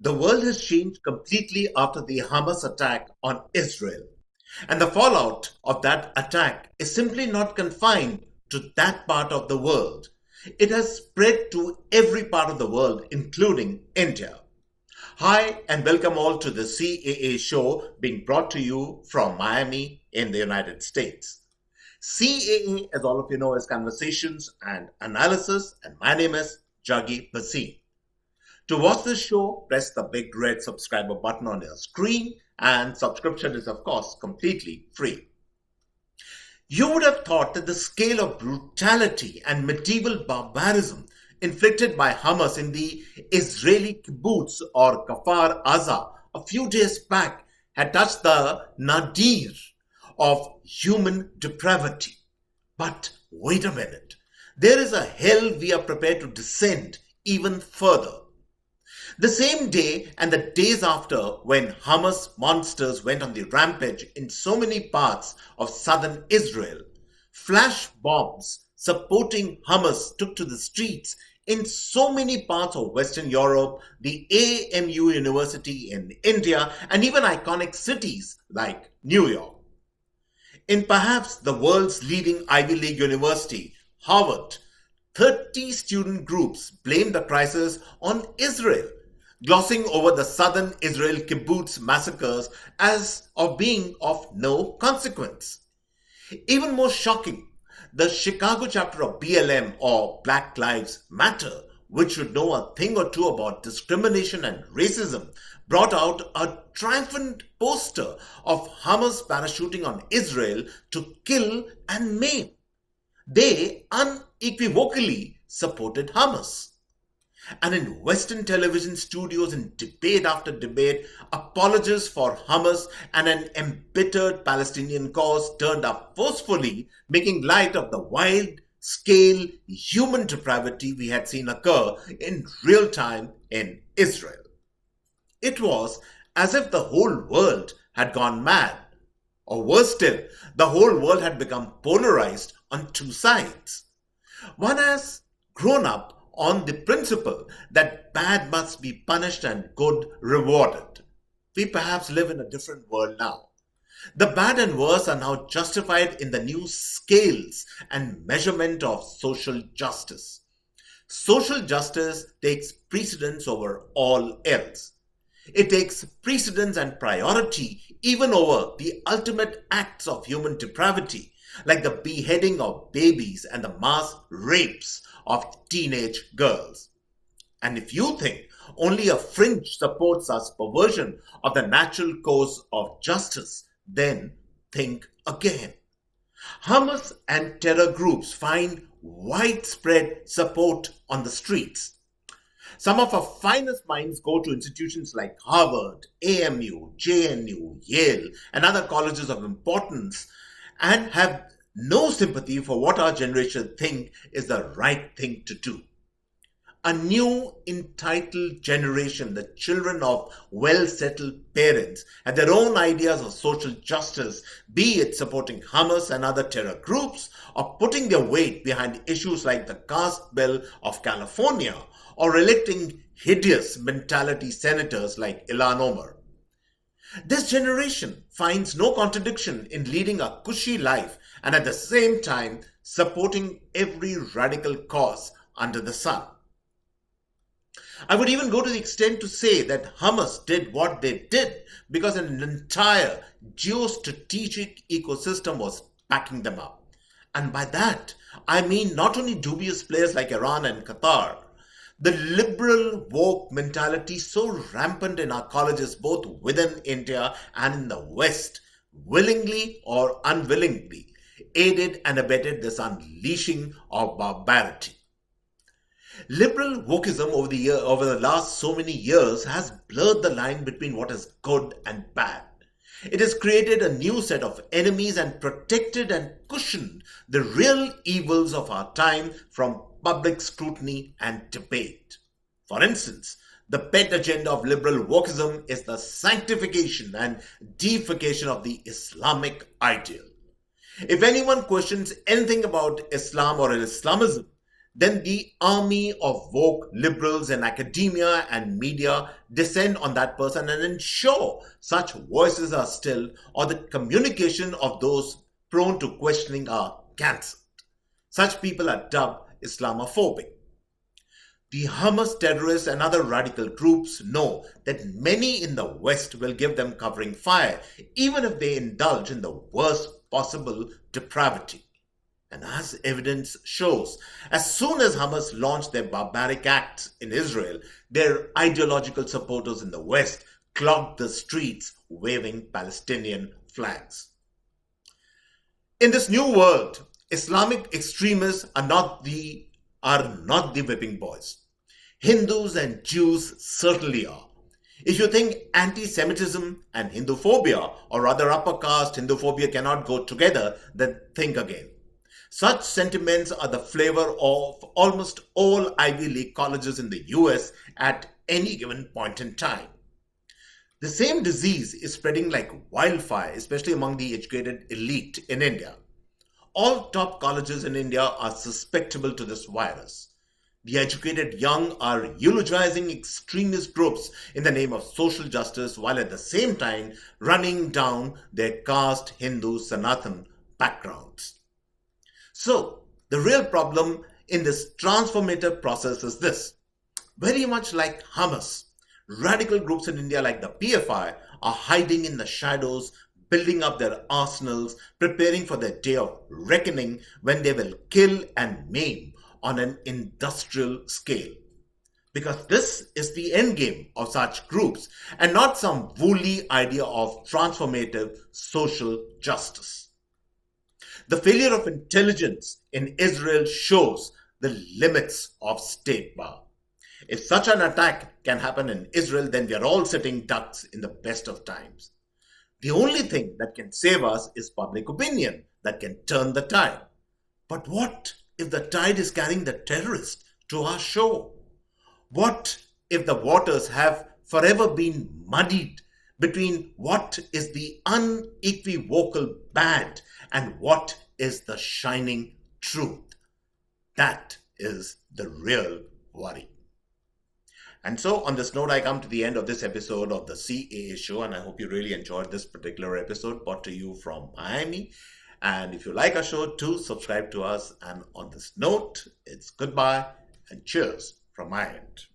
The world has changed completely after the Hamas attack on Israel. And the fallout of that attack is simply not confined to that part of the world. It has spread to every part of the world, including India. Hi, and welcome all to the CAA show being brought to you from Miami in the United States. CAA, as all of you know, is Conversations and Analysis, and my name is Juggi Bhasin. To watch this show, press the big red subscriber button on your screen, and subscription is, of course, completely free. You would have thought that the scale of brutality and medieval barbarism inflicted by Hamas in the Israeli kibbutz or Kfar Aza a few days back had touched the nadir of human depravity. But wait a minute. There is a hell we are prepared to descend even further. The same day and the days after, when Hamas monsters went on the rampage in so many parts of southern Israel, flash bombs supporting Hamas took to the streets in so many parts of Western Europe, the AMU University in India, and even iconic cities like New York. In perhaps the world's leading Ivy League university, Harvard, 30 student groups blamed the crisis on Israel, glossing over the southern Israel kibbutz massacres as of being of no consequence. Even more shocking, the Chicago chapter of BLM or Black Lives Matter, which should know a thing or two about discrimination and racism, brought out a triumphant poster of Hamas parachuting on Israel to kill and maim. They unequivocally supported Hamas. And in Western television studios, in debate after debate, apologists for Hamas and an embittered Palestinian cause turned up forcefully, making light of the wild scale human depravity we had seen occur in real time in Israel. It was as if the whole world had gone mad. Or worse still, the whole world had become polarized on two sides. One has grown up on the principle that bad must be punished and good rewarded. We perhaps live in a different world now. The bad and worse are now justified in the new scales and measurement of social justice. Social justice takes precedence over all else. It takes precedence and priority even over the ultimate acts of human depravity, like the beheading of babies and the mass rapes of teenage girls. And if you think only a fringe supports such perversion of the natural course of justice, then think again. Hamas and terror groups find widespread support on the streets. Some of our finest minds go to institutions like Harvard, AMU, JNU, Yale, and other colleges of importance and have no sympathy for what our generation think is the right thing to do. A new entitled generation, the children of well-settled parents, have their own ideas of social justice, be it supporting Hamas and other terror groups, or putting their weight behind issues like the caste bill of California, or electing hideous mentality senators like Ilhan Omar. This generation finds no contradiction in leading a cushy life and at the same time supporting every radical cause under the sun. I would even go to the extent to say that Hamas did what they did because an entire geostrategic ecosystem was backing them up. And by that, I mean not only dubious players like Iran and Qatar. The liberal woke mentality so rampant in our colleges, both within India and in the West, willingly or unwillingly, aided and abetted this unleashing of barbarity. Liberal wokeism over the last so many years has blurred the line between what is good and bad. It has created a new set of enemies and protected and cushioned the real evils of our time from public scrutiny and debate. For instance, the pet agenda of liberal wokeism is the sanctification and deification of the Islamic ideal. If anyone questions anything about Islam or Islamism, then the army of woke liberals in academia and media descend on that person and ensure such voices are still, or the communication of those prone to questioning are cancelled. Such people are dubbed Islamophobic. The Hamas terrorists and other radical groups know that many in the West will give them covering fire, even if they indulge in the worst possible depravity. And as evidence shows, as soon as Hamas launched their barbaric acts in Israel, their ideological supporters in the West clogged the streets waving Palestinian flags. In this new world, Islamic extremists are not the whipping boys. Hindus and Jews certainly are. If you think anti Semitism and Hinduphobia, or rather upper caste Hinduphobia, cannot go together, then think again. Such sentiments are the flavor of almost all Ivy League colleges in the US at any given point in time. The same disease is spreading like wildfire, especially among the educated elite in India. All top colleges in India are susceptible to this virus. The educated young are eulogizing extremist groups in the name of social justice while at the same time running down their caste Hindu Sanatan backgrounds. So, the real problem in this transformative process is this. Very much like Hamas, radical groups in India like the PFI are hiding in the shadows, building up their arsenals, preparing for their day of reckoning when they will kill and maim on an industrial scale. Because this is the end game of such groups and not some woolly idea of transformative social justice. The failure of intelligence in Israel shows the limits of state power. If such an attack can happen in Israel, then we are all sitting ducks in the best of times. The only thing that can save us is public opinion that can turn the tide. But what if the tide is carrying the terrorists to our shore? What if the waters have forever been muddied between what is the unequivocal bad and what is the shining truth? That is the real worry. And so, on this note, I come to the end of this episode of the CAA show, and I hope you really enjoyed this particular episode brought to you from Miami. And if you like our show, too, subscribe to us. And on this note, it's goodbye and cheers from my end.